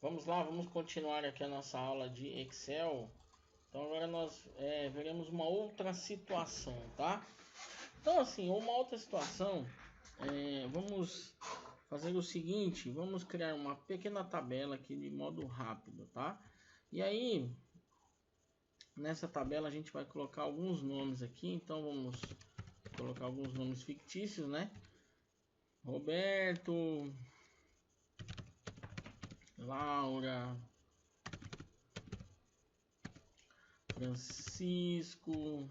Vamos lá, vamos continuar aqui a nossa aula de Excel. Então agora nós veremos uma outra situação, tá? Então assim, uma outra situação, vamos fazer o seguinte, vamos criar uma pequena tabela aqui de modo rápido, tá? E aí, nessa tabela a gente vai colocar alguns nomes aqui, então vamos colocar alguns nomes fictícios, né? Roberto, Laura, Francisco,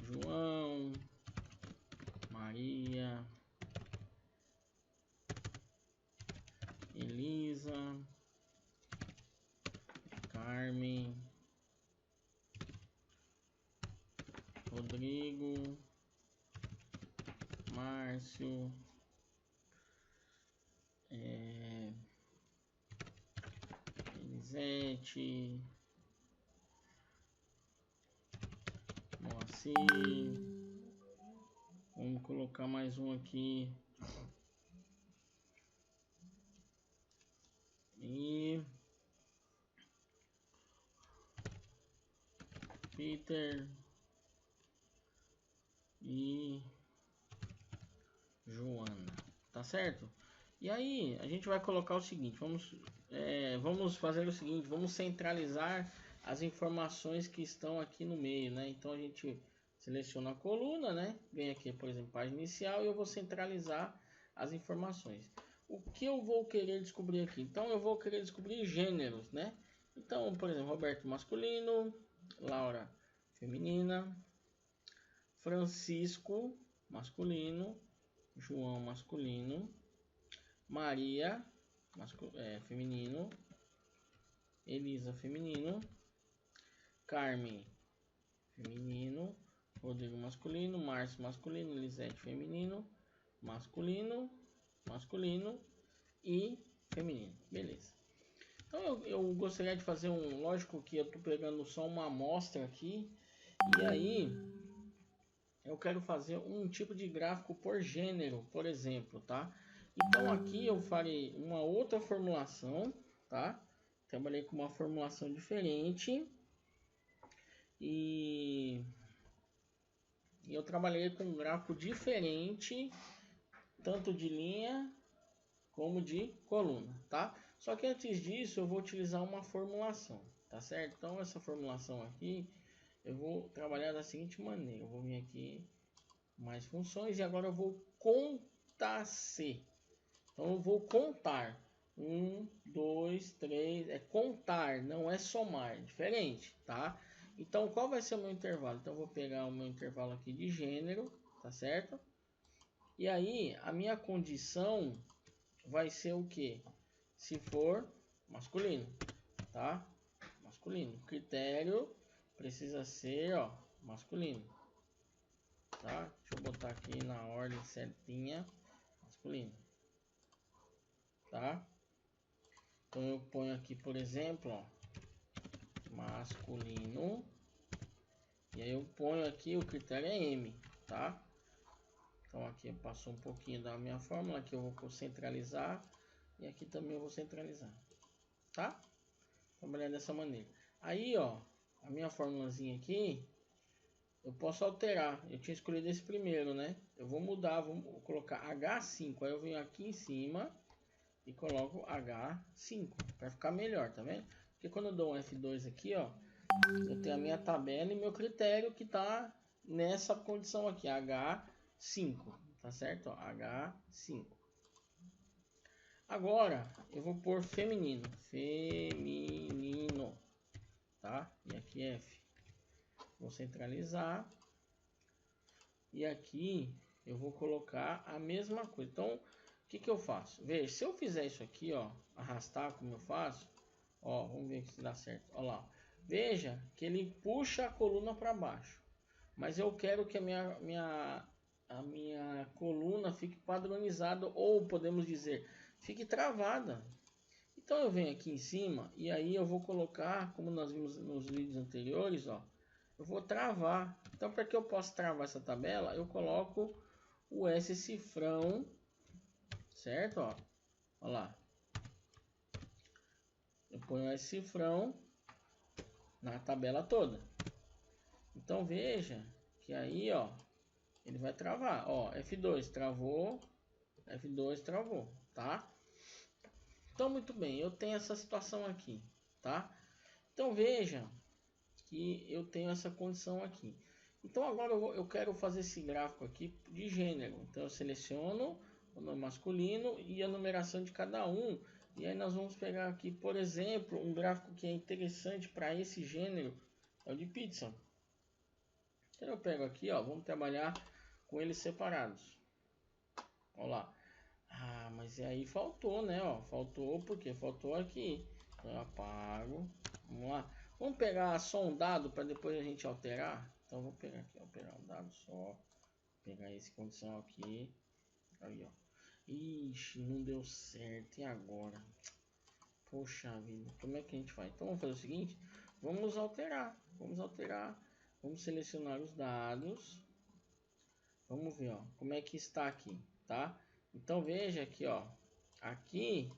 João, Maria, Elisa, Carmen, Rodrigo, Márcio, Elisete, Moacir. Vamos colocar mais um aqui. E Peter e Joana, tá certo? E aí a gente vai colocar o seguinte, vamos fazer o seguinte, vamos centralizar as informações que estão aqui no meio, né? Então a gente seleciona a coluna, né? Vem aqui, por exemplo, página inicial, e eu vou centralizar as informações. O que eu vou querer descobrir aqui? Então eu vou querer descobrir gêneros, né? Então, por exemplo, Roberto masculino, Laura feminina, Francisco masculino, João masculino, Maria feminino, Elisa feminino, Carmen feminino, Rodrigo masculino, Márcio masculino, Elisete feminino, masculino e feminino. Beleza. Então eu gostaria de fazer lógico que eu estou pegando só uma amostra aqui, e aí eu quero fazer um tipo de gráfico por gênero, por exemplo, tá? Então aqui eu farei uma outra formulação, tá? Trabalhei com uma formulação diferente e eu trabalhei com um gráfico diferente, tanto de linha como de coluna, tá? Só que antes disso eu vou utilizar uma formulação, tá certo? Então essa formulação aqui eu vou trabalhar da seguinte maneira: eu vou vir aqui mais funções e agora eu vou contar C. Então eu vou contar 1, 2, 3, é contar, não é somar, diferente, tá? Então qual vai ser o meu intervalo? Então eu vou pegar o meu intervalo aqui de gênero, tá certo? E aí a minha condição vai ser o que? Se for masculino, tá? Masculino. O critério precisa ser, ó, masculino, tá? Deixa eu botar aqui na ordem certinha, masculino, tá? Então eu ponho aqui, por exemplo, ó, masculino, e aí eu ponho aqui, o critério é M, tá? Então aqui passou um pouquinho da minha fórmula, aqui eu vou centralizar, e aqui também eu vou centralizar, tá? Trabalhar dessa maneira. Aí, ó, a minha formulazinha aqui, eu posso alterar. Eu tinha escolhido esse primeiro, né? Eu vou mudar, vou colocar H5. Aí eu venho aqui em cima e coloco H5 para ficar melhor, tá vendo? Porque quando eu dou um F2 aqui, ó, eu tenho a minha tabela e meu critério que tá nessa condição aqui, H5, tá certo? Ó, H5. Agora eu vou pôr feminino, tá? E aqui F. Vou centralizar. E aqui eu vou colocar a mesma coisa. Então, o que que eu faço? Veja, se eu fizer isso aqui, ó, arrastar como eu faço, ó, vamos ver se dá certo. Ó lá. Veja que ele puxa a coluna para baixo. Mas eu quero que a minha coluna fique padronizada, ou podemos dizer, fique travada. Então eu venho aqui em cima e aí eu vou colocar, como nós vimos nos vídeos anteriores, ó, eu vou travar. Então para que eu possa travar essa tabela, eu coloco o S cifrão, certo? Ó, lá. ponho esse cifrão na tabela toda. Então veja que aí, ó, ele vai travar, ó, F2 travou, F2 travou, tá? Então muito bem, eu tenho essa situação aqui, tá? Então veja que eu tenho essa condição aqui. Então agora eu quero fazer esse gráfico aqui de gênero. Então eu seleciono o nome masculino e a numeração de cada um. E aí nós vamos pegar aqui, por exemplo, um gráfico que é interessante para esse gênero, é o de pizza. Então eu pego aqui, ó, vamos trabalhar com eles separados. Olha lá. Ah, mas aí faltou, né? Ó, faltou porque faltou aqui. Então eu apago. Vamos lá. Vamos pegar só um dado para depois a gente alterar. Então eu vou pegar aqui, ó, pegar um dado só. Vou pegar esse condição aqui. Aí, ó. Ixi, não deu certo. E agora? Poxa vida, como é que a gente faz? Então vamos fazer o seguinte, vamos alterar. Vamos selecionar os dados. Vamos ver, ó, como é que está aqui, tá? Então veja aqui, ó. Aqui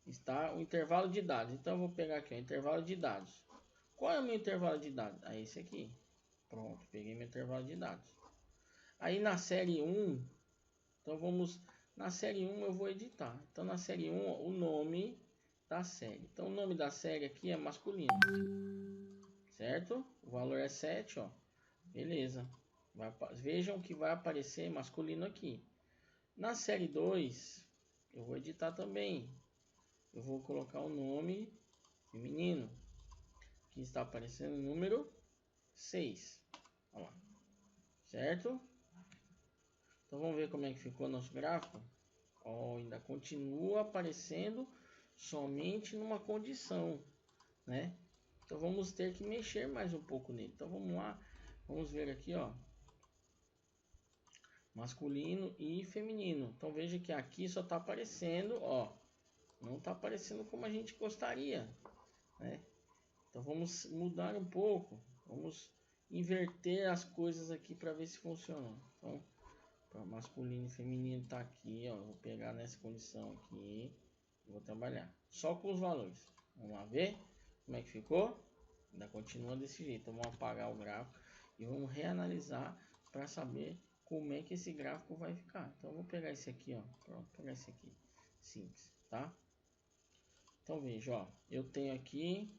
está o intervalo de dados. Então eu vou pegar aqui o intervalo de dados. Qual é o meu intervalo de dados? É esse aqui. Pronto, peguei meu intervalo de dados. Aí na série 1, então vamos... Na série 1 eu vou editar. Então na série 1, o nome da série. Então o nome da série aqui é masculino. Certo? O valor é 7, ó. Beleza. Vejam que vai aparecer masculino aqui. Na série 2, eu vou editar também. Eu vou colocar o nome feminino. Aqui está aparecendo o número 6. Olha lá. Certo? Então vamos ver como é que ficou nosso gráfico. Ó, ainda continua aparecendo somente numa condição, né? Então vamos ter que mexer mais um pouco nele. Então vamos lá. Vamos ver aqui, ó. Masculino e feminino. Então veja que aqui só está aparecendo, ó. Não está aparecendo como a gente gostaria, né? Então vamos mudar um pouco. Vamos inverter as coisas aqui para ver se funciona. Então, para masculino e feminino tá aqui, ó. Vou pegar nessa condição aqui e vou trabalhar só com os valores. Vamos lá ver como é que ficou. Ainda continua desse jeito. Então, vamos apagar o gráfico e vamos reanalisar para saber como é que esse gráfico vai ficar. Então, eu vou pegar esse aqui, ó. Pronto, pegar esse aqui. Simples, tá? Então, veja, ó. Eu tenho aqui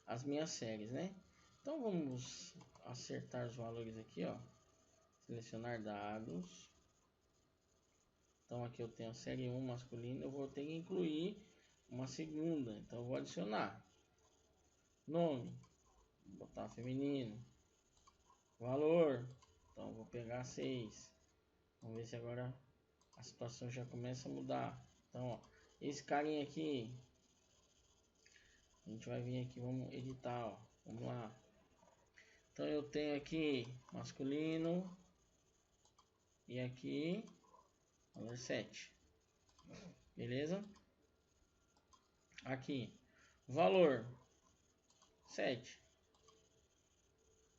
as minhas séries, né? Então, vamos acertar os valores aqui, ó. Selecionar dados. Então, aqui eu tenho a série 1 masculino. Eu vou ter que incluir uma segunda. Então, eu vou adicionar. Nome. Vou botar feminino. Valor. Então, vou pegar 6. Vamos ver se agora a situação já começa a mudar. Então, ó, esse carinha aqui, a gente vai vir aqui, vamos editar, ó. Vamos lá. Então, eu tenho aqui masculino e aqui valor 7. Beleza? Aqui, valor 7.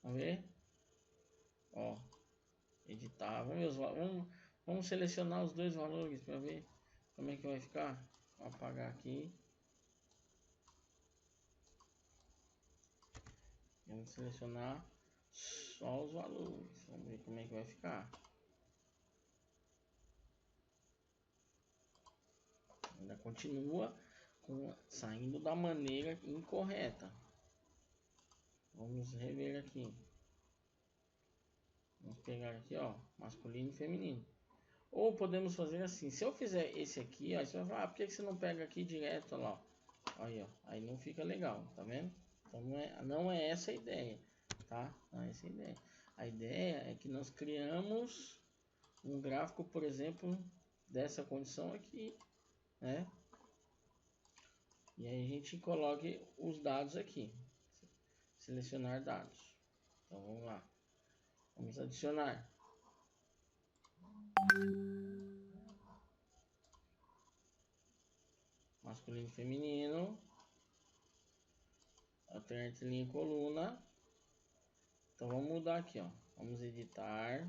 Vamos ver? Ó, editar. Vamos selecionar os dois valores para ver como é que vai ficar. Vou apagar aqui. Vamos selecionar só os valores. Vamos ver como é que vai ficar. Ainda continua saindo da maneira incorreta. Vamos rever aqui. Vamos pegar aqui, ó, masculino e feminino. Ou podemos fazer assim, se eu fizer esse aqui, ó, você vai falar, por que você não pega aqui direto lá? Aí, ó, aí não fica legal, tá vendo? Então não é essa a ideia, tá? Não é essa a ideia. A ideia é que nós criamos um gráfico, por exemplo, dessa condição aqui, né? E aí a gente coloque os dados aqui. Selecionar dados. Então vamos lá. Vamos adicionar. Masculino e feminino. Alternante linha e coluna. Então vamos mudar aqui, ó. Vamos editar.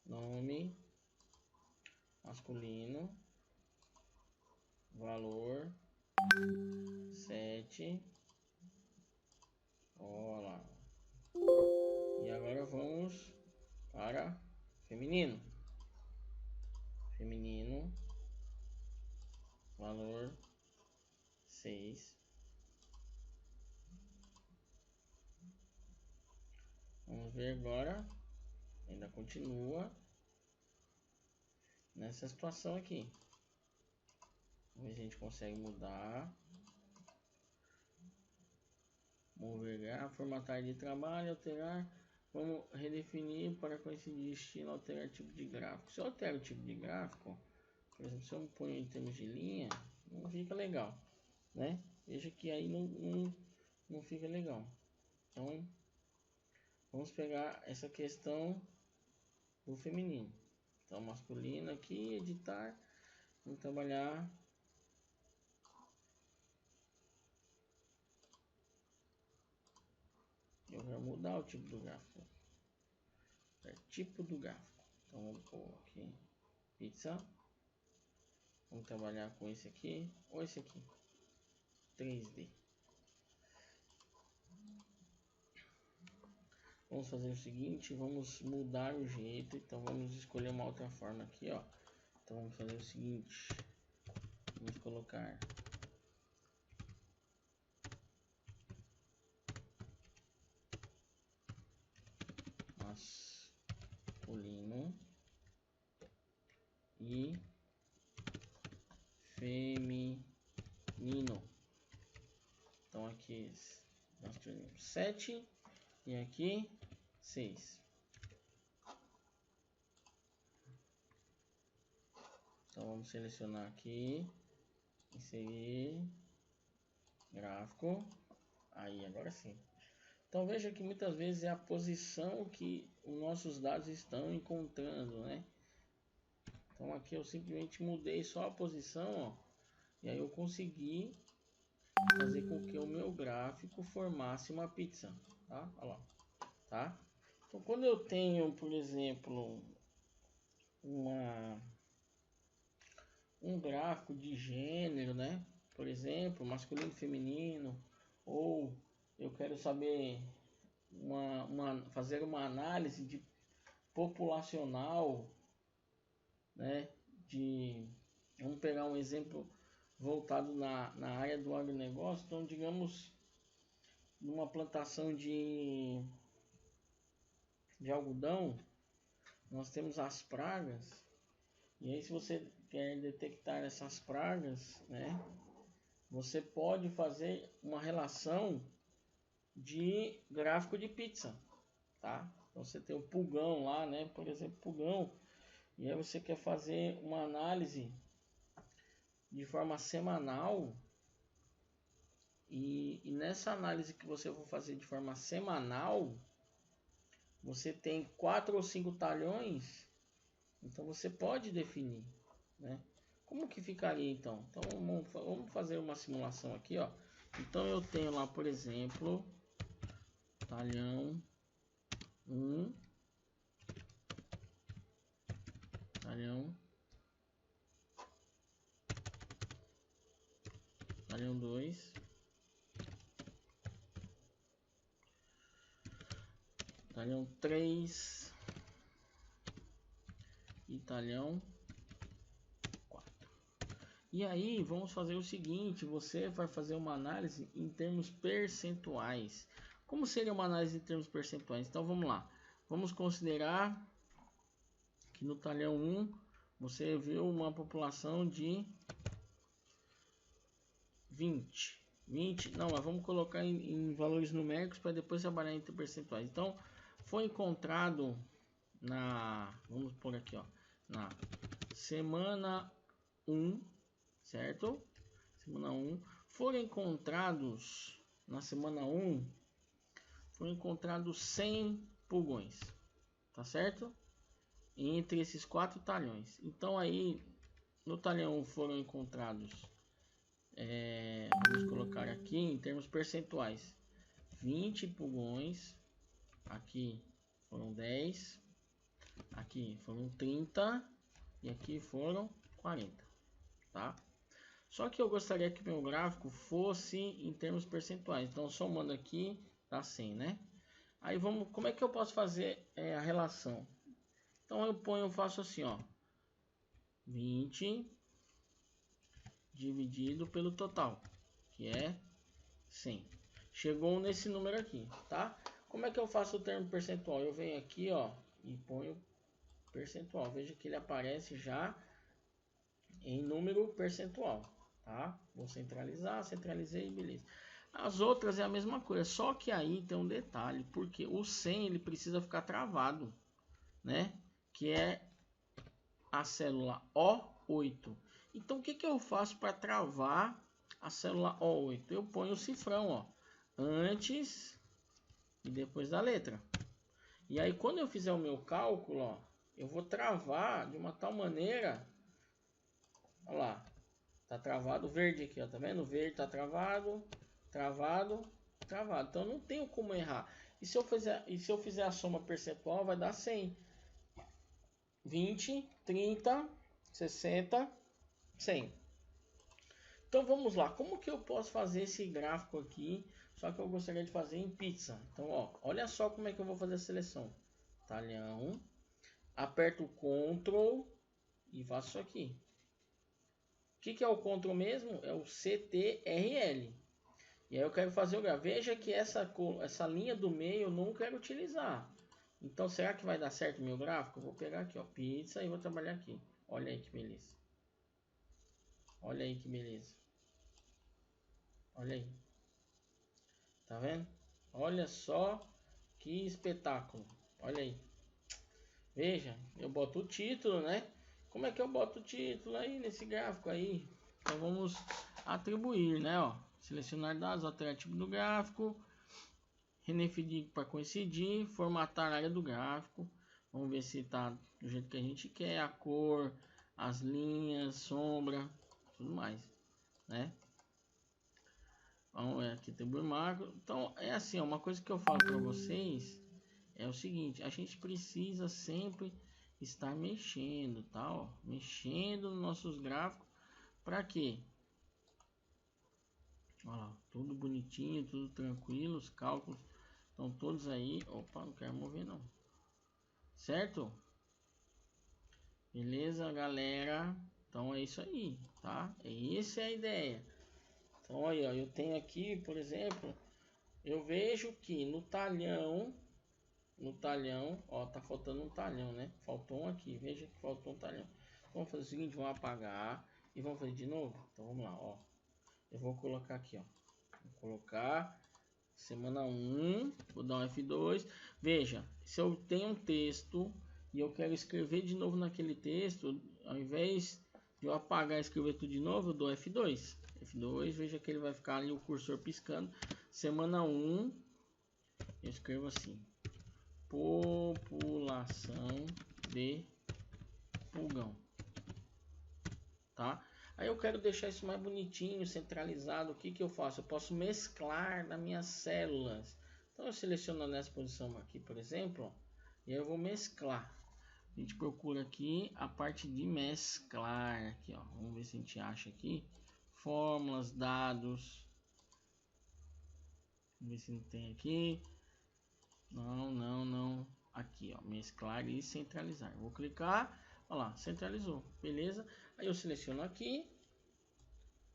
Nome. Masculino. Valor. 7. Olha. E agora vamos para feminino. Feminino, valor 6. Vamos ver agora. Ainda continua nessa situação aqui. Vamos ver se a gente consegue mudar. Mover, formatar de trabalho, alterar. Vamos redefinir para coincidir estilo, alterar tipo de gráfico. Se eu altero o tipo de gráfico, por exemplo, se eu ponho em termos de linha, não fica legal, né? Veja que aí não fica legal. Então, vamos pegar essa questão do feminino. Então, masculino aqui, editar. Vamos trabalhar. Eu vou mudar o tipo do gráfico. É tipo do gráfico. Então, vamos pôr aqui pizza. Vamos trabalhar com esse aqui ou esse aqui. 3D. Vamos fazer o seguinte, vamos mudar o jeito. Então vamos escolher uma outra forma aqui, ó. Então vamos fazer o seguinte. Vamos colocar masculino e feminino. Então aqui nós temos 7 e aqui 6. Então vamos selecionar aqui, inserir gráfico. Aí agora sim. Então veja que muitas vezes é a posição que os nossos dados estão encontrando, né? Então aqui eu simplesmente mudei só a posição, ó, e aí eu consegui fazer com que o meu gráfico formasse uma pizza, tá? Olha lá, tá? Então quando eu tenho, por exemplo, um gráfico de gênero, né? Por exemplo, masculino e feminino, ou eu quero saber fazer uma análise de populacional, né? Vamos pegar um exemplo voltado na área do agronegócio. Então, digamos, numa plantação de algodão, nós temos as pragas. E aí, se você quer detectar essas pragas, né? Você pode fazer uma relação de gráfico de pizza, tá? Então você tem o pulgão lá, né? Por exemplo, pulgão. E aí você quer fazer uma análise de forma semanal. E nessa análise que você for fazer de forma semanal, você tem 4 ou 5 talhões. Então você pode definir, né? Como que ficaria então? Então vamos fazer uma simulação aqui, ó. Então eu tenho lá, por exemplo, talhão 1, talhão 2, talhão 3 e talhão 4. E aí vamos fazer o seguinte, você vai fazer uma análise em termos percentuais. Como seria uma análise em termos percentuais? Então vamos lá. Vamos considerar que no talhão 1 você viu uma população de 20. Não, mas vamos colocar em valores numéricos para depois trabalhar entre percentuais. Então foi encontrado vamos por aqui, ó, na semana 1, certo? Semana 1, foram encontrados na semana 1, foram encontrados 100 pulgões, tá certo? Entre esses 4 talhões. Então aí no talhão 1 foram encontrados, vamos colocar aqui em termos percentuais, 20 pulgões, aqui foram 10, aqui foram 30 e aqui foram 40, tá? Só que eu gostaria que meu gráfico fosse em termos percentuais. Então, somando aqui, dá 100, né? Aí vamos, como é que eu posso fazer a relação? Então eu faço assim, ó, 20 dividido pelo total, que é 100. Chegou nesse número aqui, tá? Como é que eu faço o termo percentual? Eu venho aqui, ó, e ponho percentual. Veja que ele aparece já em número percentual, tá? Vou centralizar, centralizei, beleza. As outras é a mesma coisa, só que aí tem um detalhe, porque o 100 ele precisa ficar travado, né? Que é a célula O8. Então o que que eu faço para travar a célula O8? Eu ponho o cifrão, ó, antes e depois da letra. E aí quando eu fizer o meu cálculo, ó, eu vou travar de uma tal maneira, olha lá, tá travado o verde aqui, ó, tá vendo? O verde tá travado, travado, travado. Então não tenho como errar. E se eu fizer a soma percentual, vai dar 100. 20, 30, 60, 100. Então vamos lá, como que eu posso fazer esse gráfico aqui? Só que eu gostaria de fazer em pizza. Então, ó, olha só como é que eu vou fazer a seleção. Talhão, aperto o Ctrl e faço isso aqui. O que é o Ctrl mesmo? É o CTRL. E aí eu quero fazer o gráfico. Veja que essa linha do meio eu não quero utilizar. Então será que vai dar certo o meu gráfico? Eu vou pegar aqui, ó, pizza, e vou trabalhar aqui. Olha aí que beleza. Olha aí que beleza. Olha aí. Tá vendo? Olha só que espetáculo. Olha aí. Veja, eu boto o título, né? Como é que eu boto o título aí nesse gráfico aí? Então vamos atribuir, né? Ó, selecionar dados, alterar tipo do gráfico, redefinir para coincidir, formatar a área do gráfico. Vamos ver se tá do jeito que a gente quer, a cor, as linhas, sombra, tudo mais, né? Vamos aqui atribuir marco. Então é assim, ó, uma coisa que eu falo para vocês é o seguinte: a gente precisa sempre estar mexendo, tá? Ó, mexendo nos nossos gráficos. Para quê? Olha lá, tudo bonitinho, tudo tranquilo, os cálculos estão todos aí. Opa, não quero mover não. Certo? Beleza, galera? Então é isso aí, tá? Essa é a ideia. Então aí, ó, eu tenho aqui, por exemplo, eu vejo que no talhão, ó, tá faltando um talhão, né? Faltou um aqui, veja que faltou um talhão. Então, vamos fazer o seguinte, vamos apagar e vamos fazer de novo. Então vamos lá, ó. Eu vou colocar aqui, ó. Vou colocar semana 1, vou dar um F2. Veja, se eu tenho um texto e eu quero escrever de novo naquele texto, ao invés de eu apagar e escrever tudo de novo, eu dou F2. F2, veja que ele vai ficar ali o cursor piscando. Semana 1, eu escrevo assim: população de pulgão, tá? Aí eu quero deixar isso mais bonitinho, centralizado. O que que eu faço? Eu posso mesclar nas minhas células. Então eu seleciono nessa posição aqui, por exemplo, e aí eu vou mesclar. A gente procura aqui a parte de mesclar aqui, ó. Vamos ver se a gente acha aqui fórmulas, dados. Vamos ver se não tem aqui. Não. Aqui, ó, mesclar e centralizar. Vou clicar, olha lá, centralizou, beleza? Aí eu seleciono aqui,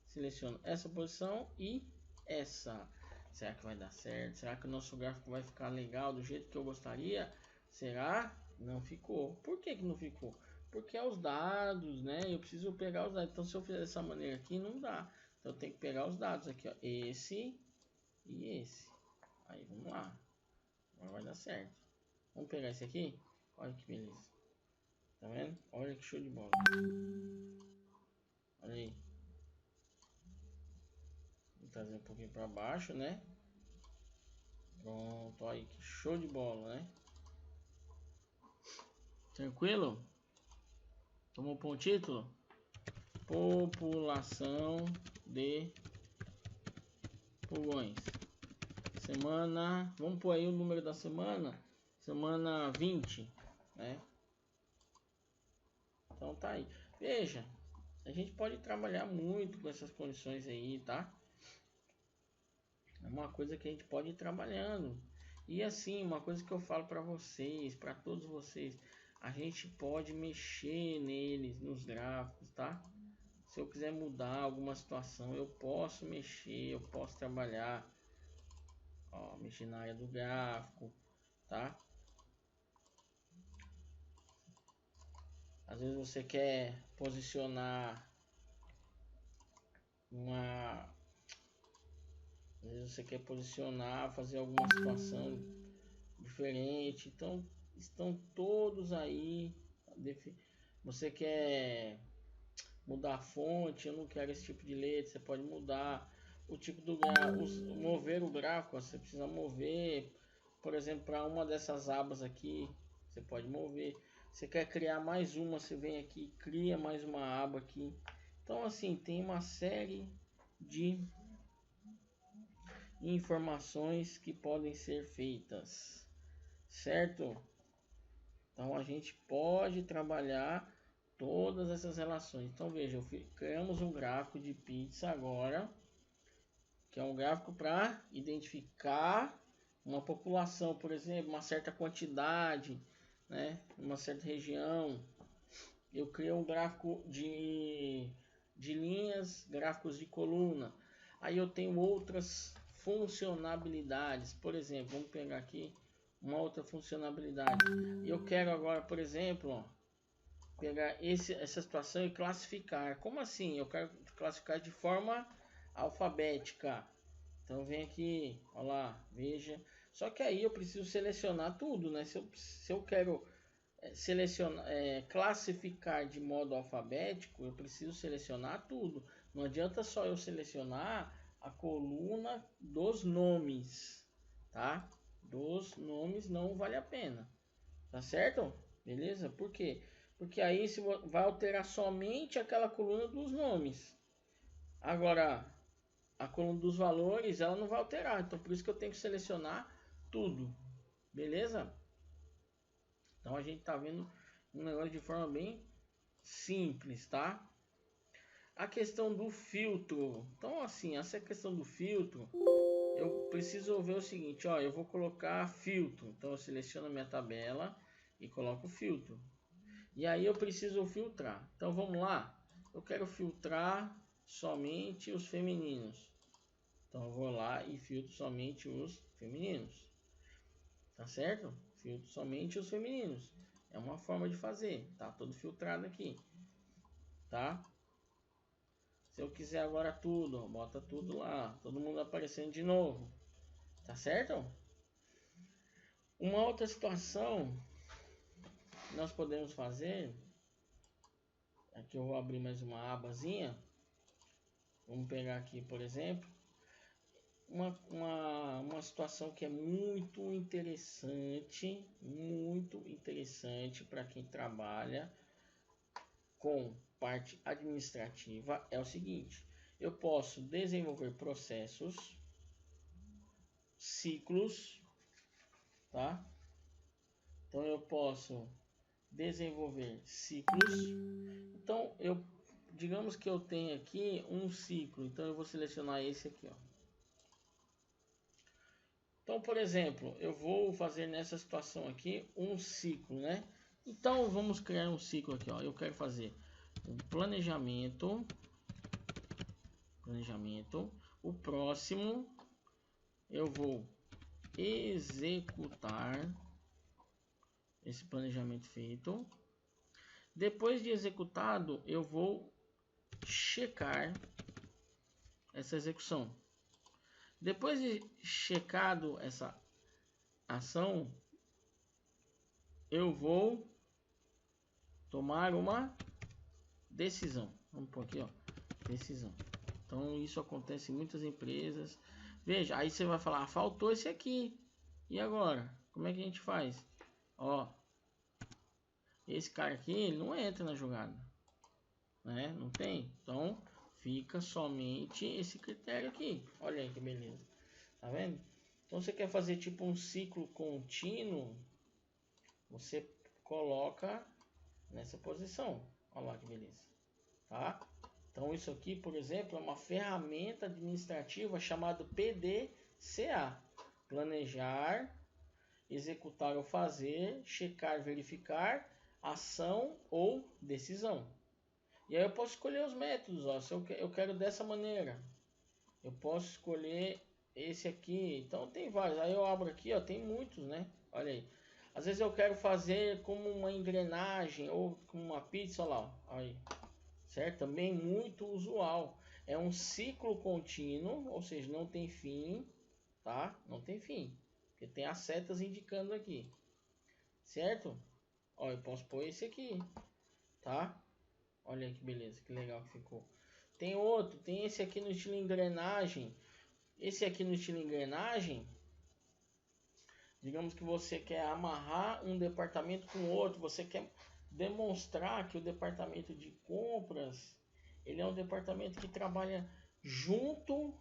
seleciono essa posição e essa. Será que vai dar certo? Será que o nosso gráfico vai ficar legal do jeito que eu gostaria? Será? Não ficou. Por que que não ficou? Porque é os dados, né? Eu preciso pegar os dados. Então, se eu fizer dessa maneira aqui, não dá. Então, eu tenho que pegar os dados aqui, ó. Esse e esse. Aí, vamos lá. Agora vai dar certo. Vamos pegar esse aqui? Olha que beleza. Tá vendo? Olha que show de bola. Olha aí. Vou trazer um pouquinho para baixo, né? Pronto, olha aí que show de bola, né? Tranquilo? Tomou para o título? População de pulgões. Semana, vamos pôr aí o número da semana. Semana 20, né? Então tá aí. Veja, a gente pode trabalhar muito com essas condições aí, tá? É uma coisa que a gente pode ir trabalhando. E assim, uma coisa que eu falo para vocês, para todos vocês, a gente pode mexer neles, nos gráficos, tá? Se eu quiser mudar alguma situação, eu posso mexer, eu posso trabalhar, ó, mexer na área do gráfico, tá? Às vezes você quer posicionar uma, às vezes você quer posicionar, fazer alguma situação diferente, então estão todos aí. Você quer mudar a fonte, eu não quero esse tipo de letra, você pode mudar o tipo do gráfico, mover o gráfico, você precisa mover, por exemplo, para uma dessas abas aqui, você pode mover. Você quer criar mais uma, você vem aqui, cria mais uma aba aqui. Então assim, tem uma série de informações que podem ser feitas, certo? Então a gente pode trabalhar todas essas relações. Então veja, criamos um gráfico de pizza agora, que é um gráfico para identificar uma população, por exemplo, uma certa quantidade, né, uma certa região. Eu crio um gráfico de linhas, gráficos de coluna. Aí eu tenho outras funcionalidades, por exemplo, vamos pegar aqui uma outra funcionalidade. Eu quero agora, por exemplo, ó, pegar essa situação e classificar. Como assim? Eu quero classificar de forma alfabética. Então vem aqui, olha lá, veja. Só que aí eu preciso selecionar tudo, né? Se eu quero selecionar, classificar de modo alfabético, eu preciso selecionar tudo. Não adianta só eu selecionar a coluna dos nomes, tá? Dos nomes não vale a pena, tá certo? Beleza? Por quê? Porque aí se vai alterar somente aquela coluna dos nomes. Agora, a coluna dos valores ela não vai alterar, então por isso que eu tenho que selecionar tudo, beleza? Então a gente tá vendo um negócio de forma bem simples, tá? A questão do filtro, então assim, essa questão do filtro, eu preciso ver o seguinte, ó, eu vou colocar filtro, então eu seleciono a minha tabela e coloco filtro, e aí eu preciso filtrar, então vamos lá, eu quero filtrar somente os femininos, então eu vou lá e filtro somente os femininos, tá certo? Filtro somente os femininos, é uma forma de fazer, tá todo filtrado aqui, tá? Se eu quiser agora tudo, ó, bota tudo lá, todo mundo aparecendo de novo, tá certo? Uma outra situação que nós podemos fazer, aqui eu vou abrir mais uma abazinha, vamos pegar aqui por exemplo, uma situação que é muito interessante para quem trabalha com parte administrativa, é o seguinte, eu posso desenvolver processos, ciclos, tá? Então eu posso desenvolver ciclos. Então digamos que eu tenho aqui um ciclo, então eu vou selecionar esse aqui, ó. Então, por exemplo, eu vou fazer nessa situação aqui um ciclo, né? Então vamos criar um ciclo aqui, ó. Eu quero fazer um planejamento. O próximo eu vou executar esse planejamento feito. Depois de executado, eu vou checar essa execução. Depois de checado essa ação, eu vou tomar uma decisão. Vamos por aqui, ó, decisão. Então isso acontece em muitas empresas. Veja, aí você vai falar, faltou esse aqui. E agora? Como é que a gente faz? Ó, esse cara aqui, ele não entra na jogada, né? Não tem. Então fica somente esse critério aqui. Olha aí que beleza. Tá vendo? Então você quer fazer tipo um ciclo contínuo, você coloca nessa posição. Olha lá que beleza. Tá? Então isso aqui, por exemplo, é uma ferramenta administrativa chamada PDCA. Planejar, executar ou fazer, checar, verificar, ação ou decisão. E aí eu posso escolher os métodos, ó. Se eu quero dessa maneira, eu posso escolher esse aqui. Então tem vários. Aí eu abro aqui, ó, tem muitos, né? Olha aí. Às vezes eu quero fazer como uma engrenagem ou como uma pizza, olha lá, ó. Aí. Certo? Também muito usual. É um ciclo contínuo, ou seja, não tem fim, tá? Não tem fim. Porque tem as setas indicando aqui. Certo? Ó, eu posso pôr esse aqui, tá? Olha que beleza, que legal que ficou. Tem outro, tem esse aqui no estilo engrenagem. Esse aqui no estilo engrenagem, digamos que você quer amarrar um departamento com outro, você quer demonstrar que o departamento de compras, ele é um departamento que trabalha junto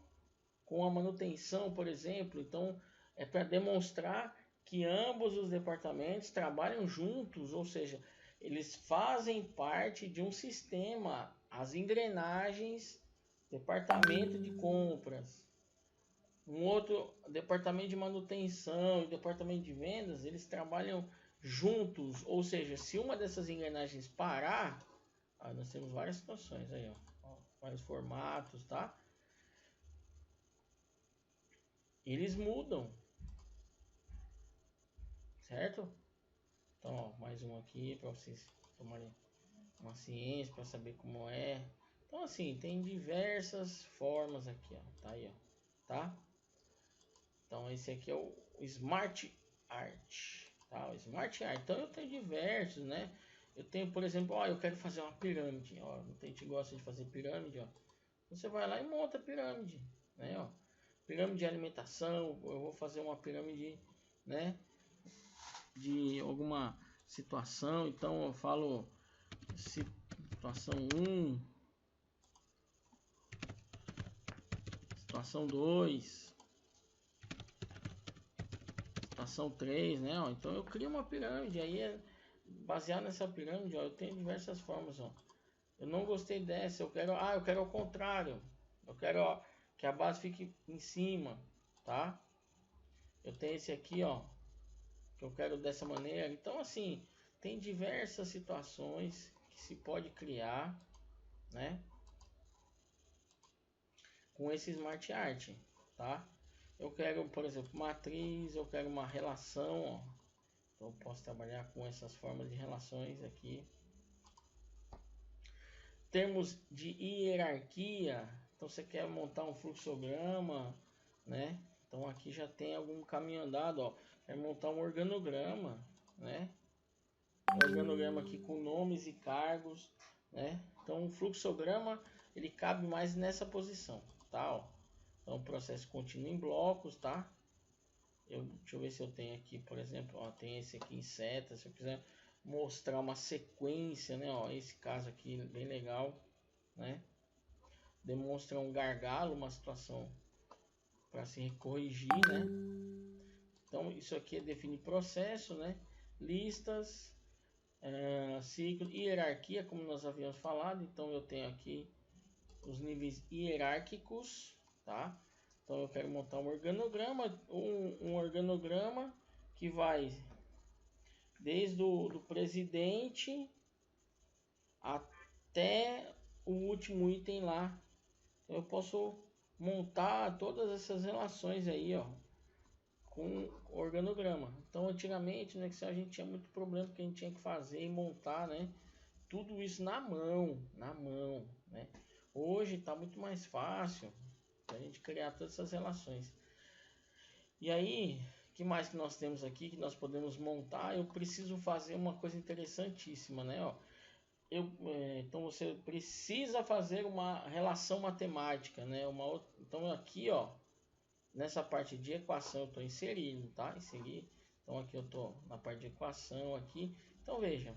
com a manutenção, por exemplo. Então, é para demonstrar que ambos os departamentos trabalham juntos, ou seja, eles fazem parte de um sistema. As engrenagens, departamento de compras, um outro departamento de manutenção e departamento de vendas, eles trabalham juntos, ou seja, se uma dessas engrenagens parar, nós temos várias situações aí, ó, vários formatos, tá? Eles mudam, certo? Então, ó, mais um aqui para vocês tomarem uma ciência para saber como é. Então, assim, tem diversas formas aqui, ó, tá aí, ó, tá? Então, esse aqui é o Smart Art, tá? O Smart Art. Então, eu tenho diversos, né? Eu tenho, por exemplo, ó, eu quero fazer uma pirâmide, ó. Muita gente gosta de fazer pirâmide, ó. Você vai lá e monta a pirâmide, né? Ó, pirâmide de alimentação. Eu vou fazer uma pirâmide, né? De alguma situação. Então, eu falo situação 1, situação 2, situação 3, né? Ó, então eu crio uma pirâmide, aí baseado nessa pirâmide, ó, eu tenho diversas formas, ó. Eu não gostei dessa, eu quero ao contrário. Eu quero, ó, que a base fique em cima, tá? Eu tenho esse aqui, ó, que eu quero dessa maneira. Então, assim, tem diversas situações que se pode criar, né? Com esse Smart Art, tá? Eu quero, por exemplo, matriz, eu quero uma relação, ó. Então eu posso trabalhar com essas formas de relações aqui. Termos de hierarquia, então você quer montar um fluxograma, né? Então aqui já tem algum caminho andado, ó. Quer montar um organograma, né? Um organograma aqui com nomes e cargos, né? Então o fluxograma ele cabe mais nessa posição, tá? Ó. Então o processo contínuo em blocos, tá? Deixa eu ver se eu tenho aqui, por exemplo, ó, tem esse aqui em seta. Se eu quiser mostrar uma sequência, né? Ó, esse caso aqui bem legal, né? Demonstra um gargalo, uma situação para se corrigir, né? Então isso aqui é definir processo, né? Listas, ciclo, hierarquia, como nós havíamos falado. Então eu tenho aqui os níveis hierárquicos, tá? Então eu quero montar um organograma, um organograma que vai desde o presidente até o último item lá. Então eu posso montar todas essas relações aí, ó, com organograma. Então antigamente no Excel a gente tinha muito problema, porque a gente tinha que fazer e montar, né? Tudo isso na mão, né? Hoje está muito mais fácil a gente criar todas essas relações. E aí, o que mais que nós temos aqui que nós podemos montar? Eu preciso fazer uma coisa interessantíssima, né? Ó, então você precisa fazer uma relação matemática, né? Então aqui, ó, nessa parte de equação eu estou inserindo, tá? Inserir. Então aqui eu estou na parte de equação aqui. Então veja,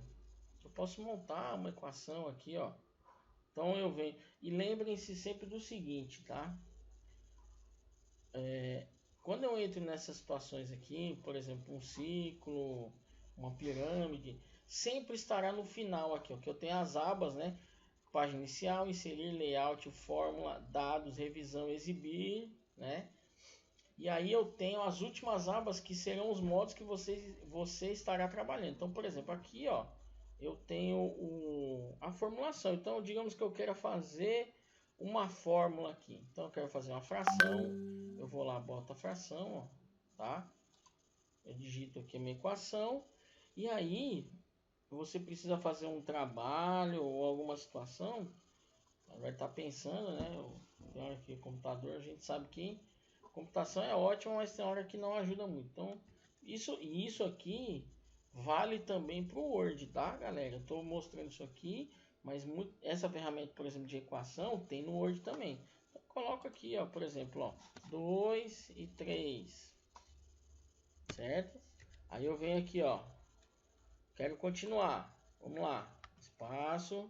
eu posso montar uma equação aqui, ó. Então eu venho e lembrem-se sempre do seguinte, tá? Quando eu entro nessas situações aqui, por exemplo, um ciclo, uma pirâmide, sempre estará no final aqui, ó, que eu tenho as abas, né? página inicial, inserir, layout, fórmula, dados, revisão, exibir, né? E aí eu tenho as últimas abas que serão os modos que você estará trabalhando. Então, por exemplo, aqui ó, eu tenho a formulação. Então, digamos que eu queira fazer uma fórmula aqui. Então, eu quero fazer uma fração. Eu vou lá, boto a fração, ó, tá? Eu digito aqui a minha equação. E aí, você precisa fazer um trabalho ou alguma situação. Vai estar pensando, né? Tem hora que computador, a gente sabe que computação é ótima, mas tem hora que não ajuda muito. Então, isso aqui vale também para o Word, tá, galera? Eu estou mostrando isso aqui, mas essa ferramenta, por exemplo, de equação, tem no Word também. Então, coloco aqui, ó, por exemplo, ó, 2 e 3, certo? Aí eu venho aqui, ó, quero continuar. Vamos lá, espaço.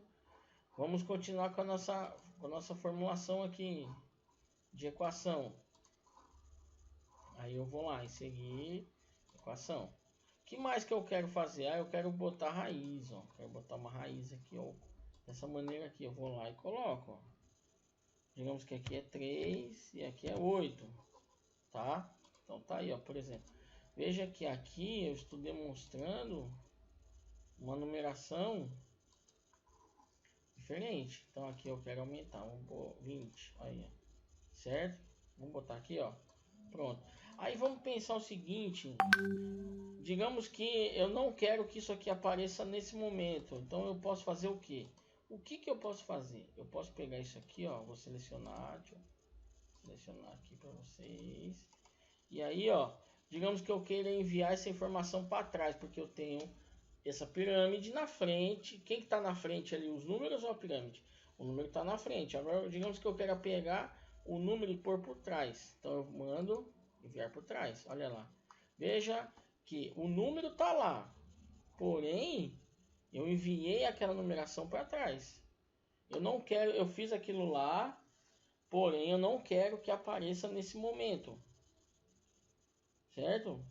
Vamos continuar com a nossa formulação aqui de equação. Aí eu vou lá em seguir equação. O que mais que eu quero fazer? Ah, eu quero botar raiz, ó. Quero botar uma raiz aqui, ó. Dessa maneira aqui, eu vou lá e coloco, ó. Digamos que aqui é 3 e aqui é 8, tá? Então tá aí, ó, por exemplo. Veja que aqui eu estou demonstrando uma numeração diferente. Então aqui eu quero aumentar, vamos pôr 20, aí, ó. Certo? Vamos botar aqui, ó. Pronto. Aí vamos pensar o seguinte, digamos que eu não quero que isso aqui apareça nesse momento, então eu posso fazer o quê? O que eu posso fazer? Eu posso pegar isso aqui, ó, vou selecionar, deixa eu selecionar aqui para vocês. E aí, ó, digamos que eu queira enviar essa informação para trás, porque eu tenho essa pirâmide na frente. Quem que tá na frente ali, os números ou a pirâmide? O número está na frente. Agora, digamos que eu queira pegar o número e pôr por trás. Então eu mando enviar por trás. Olha lá. Veja que o número está lá. Porém, eu enviei aquela numeração para trás. Eu não quero, eu fiz aquilo lá, porém eu não quero que apareça nesse momento. Certo?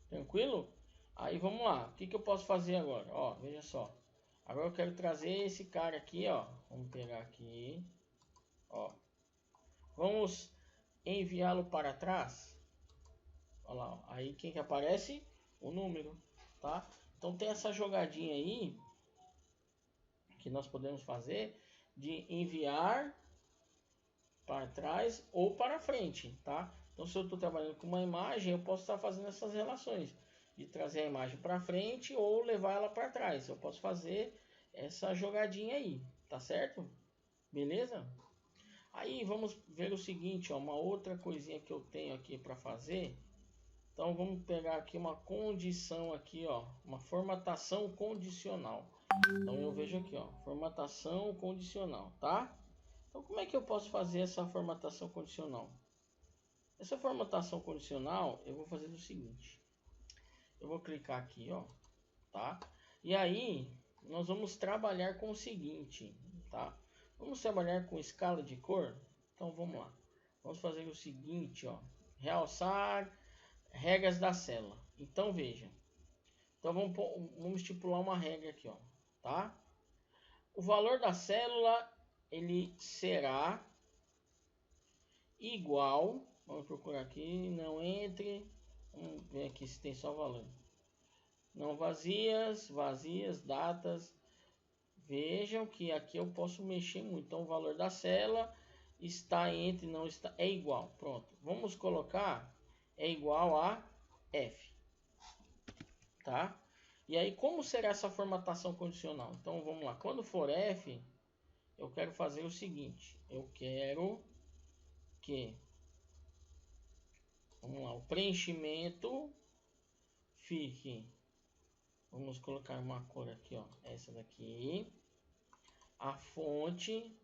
Tranquilo? Aí vamos lá. O que eu posso fazer agora? Ó, veja só. Agora eu quero trazer esse cara aqui, ó. Vamos pegar aqui. Ó. Vamos enviá-lo para trás. Olha lá, ó. Aí quem que aparece? O número, tá? Então tem essa jogadinha aí que nós podemos fazer de enviar para trás ou para frente, tá? Então se eu estou trabalhando com uma imagem, eu posso estar fazendo essas relações de trazer a imagem para frente ou levar ela para trás. Eu posso fazer essa jogadinha aí, tá certo? Beleza? Aí vamos ver o seguinte, ó, uma outra coisinha que eu tenho aqui para fazer. Então vamos pegar aqui uma condição aqui, ó, uma formatação condicional. Então eu vejo aqui, ó, formatação condicional, tá? Então como é que eu posso fazer essa formatação condicional? Essa formatação condicional eu vou fazer o seguinte. Eu vou clicar aqui, ó, tá? E aí nós vamos trabalhar com o seguinte, tá? Vamos trabalhar com escala de cor. Então vamos lá. Vamos fazer o seguinte, ó, realçar regras da célula. Então veja. Então vamos estipular uma regra aqui, ó, tá? O valor da célula ele será igual, vamos procurar aqui, não entre, vamos ver aqui se tem só valor. Não vazias, vazias, datas. Vejam que aqui eu posso mexer muito. Então o valor da célula está entre, não está, é igual. Pronto. Vamos colocar é igual a F. Tá? E aí como será essa formatação condicional? Então vamos lá. Quando for F, eu quero fazer o seguinte. Eu quero que, vamos lá, o preenchimento fique, vamos colocar uma cor aqui, ó, essa daqui. A fonte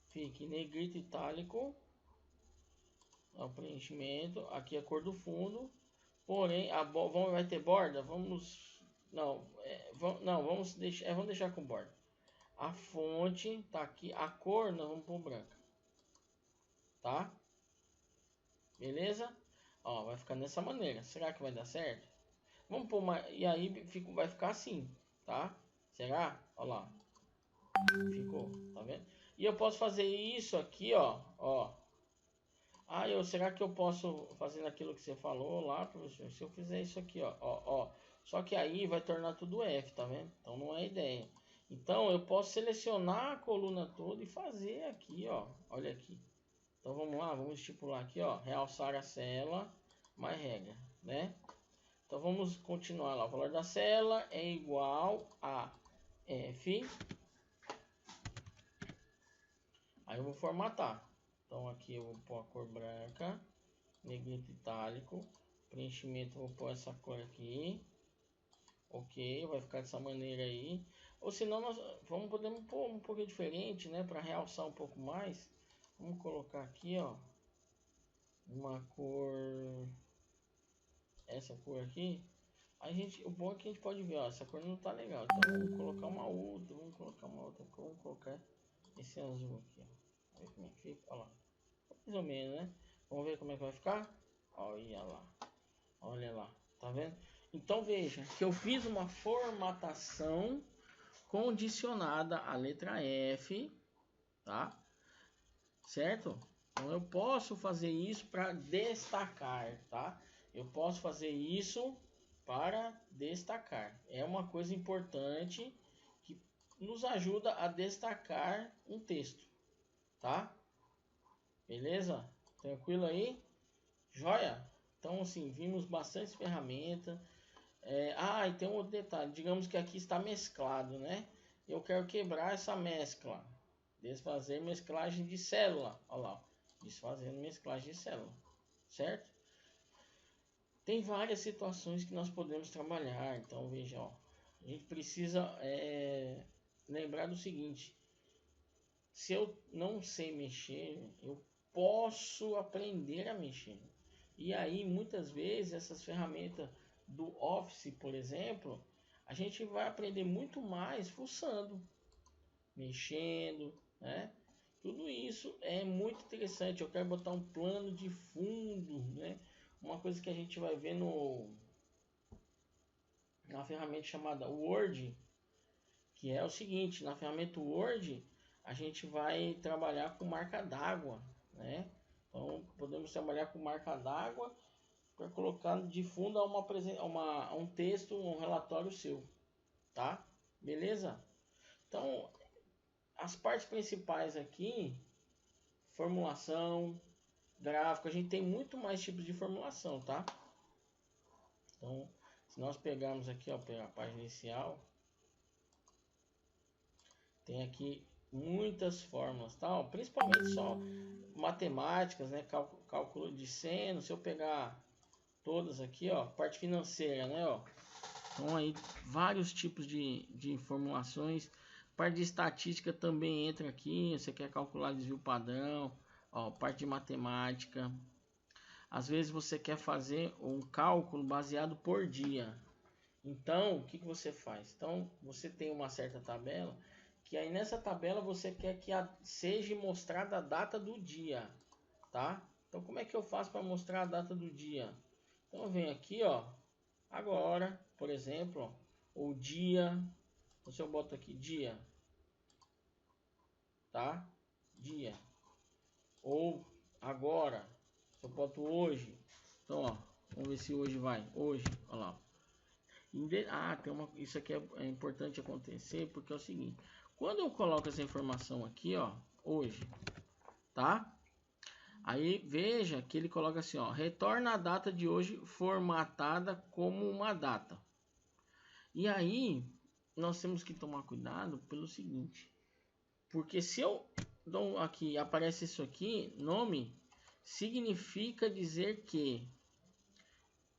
fique negrito itálico. O preenchimento, aqui a cor do fundo. Porém, vai ter borda? Vamos, não, vamos deixar com borda. A fonte tá aqui, a cor nós vamos pôr branca, tá? Beleza? Ó, vai ficar dessa maneira. Será que vai dar certo? Vamos pôr uma, e aí vai ficar assim, tá? Será? Olha lá. Ficou, tá vendo? E eu posso fazer isso aqui, ó. Ah, será que eu posso fazer aquilo que você falou lá, professor? Se eu fizer isso aqui, ó. Só que aí vai tornar tudo F, tá vendo? Então não é ideia. Então eu posso selecionar a coluna toda e fazer aqui, ó. Olha aqui. Então vamos lá, vamos estipular aqui, ó. Realçar a célula, mais regra, né? Então vamos continuar lá. O valor da célula é igual a F. Aí eu vou formatar. Então aqui eu vou pôr a cor branca, negrito itálico, preenchimento eu vou pôr essa cor aqui. Ok, vai ficar dessa maneira aí. Ou senão nós podemos pôr um pouquinho diferente, né, para realçar um pouco mais. Vamos colocar aqui, ó, uma cor, essa cor aqui. O bom é que a gente pode ver, ó, essa cor não tá legal. Então vamos colocar uma outra, cor, vamos colocar esse azul aqui, ó. Ver como é que fica, olha lá. Mais ou menos, né? Vamos ver como é que vai ficar. Olha lá, olha lá, tá vendo? Então veja que eu fiz uma formatação condicionada à letra F, tá? Certo? Então eu posso fazer isso para destacar, tá? Eu posso fazer isso para destacar. É uma coisa importante que nos ajuda a destacar um texto, tá? Beleza? Tranquilo aí? Joia? Então assim, vimos bastante ferramenta. E tem um outro detalhe. Digamos que aqui está mesclado, né? Eu quero quebrar essa mescla. Desfazer mesclagem de célula. Olha lá. Desfazendo mesclagem de célula. Certo? Tem várias situações que nós podemos trabalhar. Então veja, ó. A gente precisa lembrar do seguinte. Se eu não sei mexer, eu posso aprender a mexer. E aí muitas vezes essas ferramentas do Office, por exemplo, a gente vai aprender muito mais fuçando, mexendo, né? Tudo isso é muito interessante. Eu quero botar um plano de fundo, né? Uma coisa que a gente vai ver na ferramenta chamada Word, que é o seguinte, na ferramenta Word a gente vai trabalhar com marca d'água, né? Então podemos trabalhar com marca d'água para colocar de fundo a um texto, um relatório seu, tá? Beleza? Então as partes principais aqui, formulação, gráfico, a gente tem muito mais tipos de formulação, tá? Então se nós pegarmos aqui, ó, a página inicial, tem aqui muitas fórmulas, tá? Principalmente só matemáticas, né? Cálculo de seno. Se eu pegar todas aqui, ó, parte financeira, né? Ó, então aí vários tipos de formulações. Parte de estatística também entra aqui. Você quer calcular desvio padrão, ó, parte de matemática. Às vezes você quer fazer um cálculo baseado por dia. Então, o que você faz? Então, você tem uma certa tabela, que aí nessa tabela você quer que seja mostrada a data do dia, tá? Então, como é que eu faço para mostrar a data do dia? Então, eu venho aqui, ó, agora, por exemplo, ou dia, então, se eu boto aqui dia, tá? Dia, ou agora, se eu boto hoje, então, ó, vamos ver se hoje vai, hoje, olha lá. Isso aqui é importante acontecer porque é o seguinte, quando eu coloco essa informação aqui, ó, hoje, tá? Aí veja que ele coloca assim, ó, retorna a data de hoje formatada como uma data. E aí nós temos que tomar cuidado pelo seguinte, porque se eu dou aqui, aparece isso aqui, nome, significa dizer que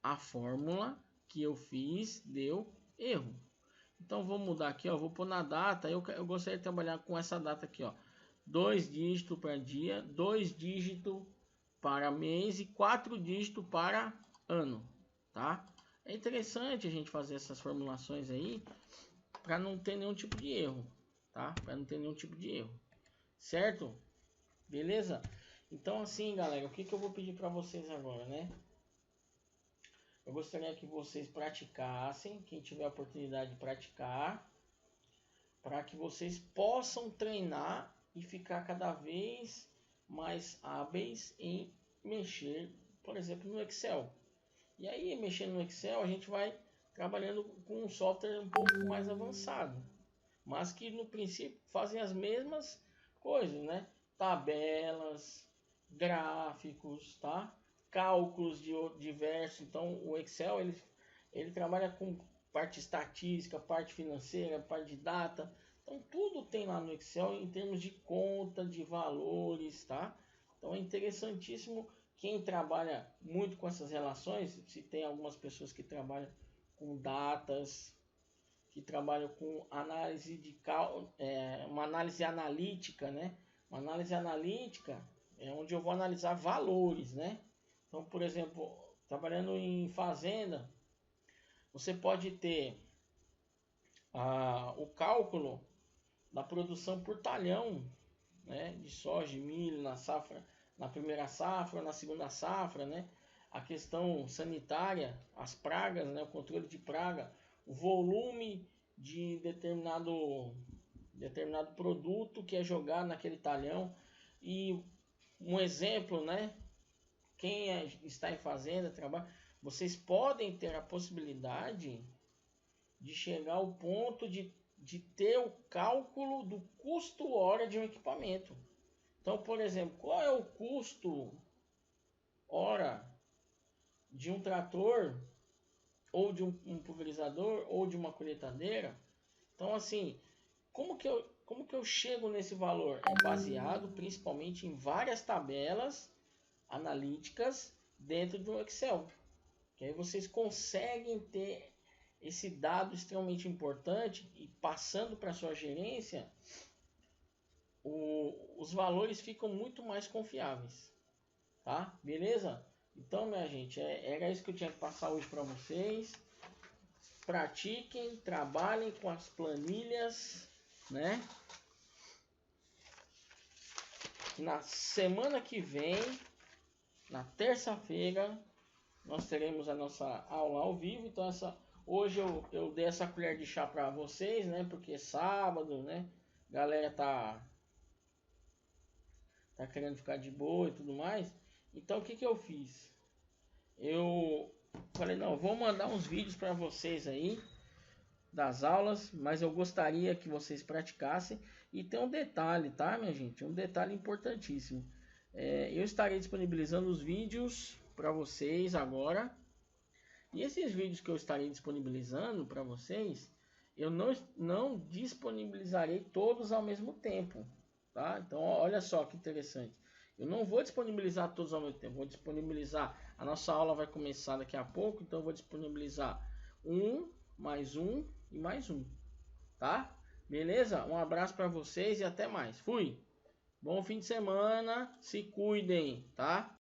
a fórmula que eu fiz deu erro. Então vou mudar aqui, ó, vou pôr na data. Eu gostaria de trabalhar com essa data aqui, ó, 2 dígitos para dia, 2 dígitos para mês e 4 dígitos para ano, tá? É interessante a gente fazer essas formulações aí para não ter nenhum tipo de erro, tá? Para não ter nenhum tipo de erro, certo? Beleza? Então assim, galera, o que eu vou pedir para vocês agora, né? Eu gostaria que vocês praticassem, quem tiver a oportunidade de praticar para que vocês possam treinar e ficar cada vez mais hábeis em mexer, por exemplo, no Excel. E aí, mexendo no Excel, a gente vai trabalhando com um software um pouco mais avançado, mas que no princípio fazem as mesmas coisas, né? Tabelas, gráficos, tá? Cálculos diversos. Então, o Excel ele trabalha com parte estatística, parte financeira, parte de data. Então, tudo tem lá no Excel em termos de conta, de valores, tá? Então, é interessantíssimo quem trabalha muito com essas relações. Se tem algumas pessoas que trabalham com datas, que trabalham com análise de uma análise analítica, né? Uma análise analítica é onde eu vou analisar valores, né? Então, por exemplo, trabalhando em fazenda, você pode ter o cálculo da produção por talhão, né? De soja, de milho na safra, na primeira safra, na segunda safra, né? A questão sanitária, as pragas, né? O controle de praga, o volume de determinado produto que é jogado naquele talhão. E um exemplo, né? Quem está em fazenda, trabalha, vocês podem ter a possibilidade de chegar ao ponto de ter o cálculo do custo hora de um equipamento. Então, por exemplo, qual é o custo hora de um trator, ou de um pulverizador, ou de uma colheitadeira? Então, assim, como que eu chego nesse valor? É baseado principalmente em várias tabelas analíticas dentro do Excel. Que aí vocês conseguem ter esse dado extremamente importante e passando para sua gerência, os valores ficam muito mais confiáveis, tá? Beleza? Então, minha gente, era isso que eu tinha que passar hoje para vocês. Pratiquem, trabalhem com as planilhas, né? Na semana que vem, na terça-feira, nós teremos a nossa aula ao vivo. Então, hoje eu dei essa colher de chá para vocês, né? Porque é sábado, né? A galera tá querendo ficar de boa e tudo mais. Então, o que eu fiz? Eu falei, não, vou mandar uns vídeos para vocês aí das aulas, mas eu gostaria que vocês praticassem. E tem um detalhe, tá, minha gente? Um detalhe importantíssimo. Eu estarei disponibilizando os vídeos para vocês agora. E esses vídeos que eu estarei disponibilizando para vocês, eu não disponibilizarei todos ao mesmo tempo, tá? Então, olha só que interessante. Eu não vou disponibilizar todos ao mesmo tempo. Vou disponibilizar. A nossa aula vai começar daqui a pouco, então eu vou disponibilizar mais um e mais um, tá? Beleza? Um abraço para vocês e até mais. Fui. Bom fim de semana. Se cuidem, tá?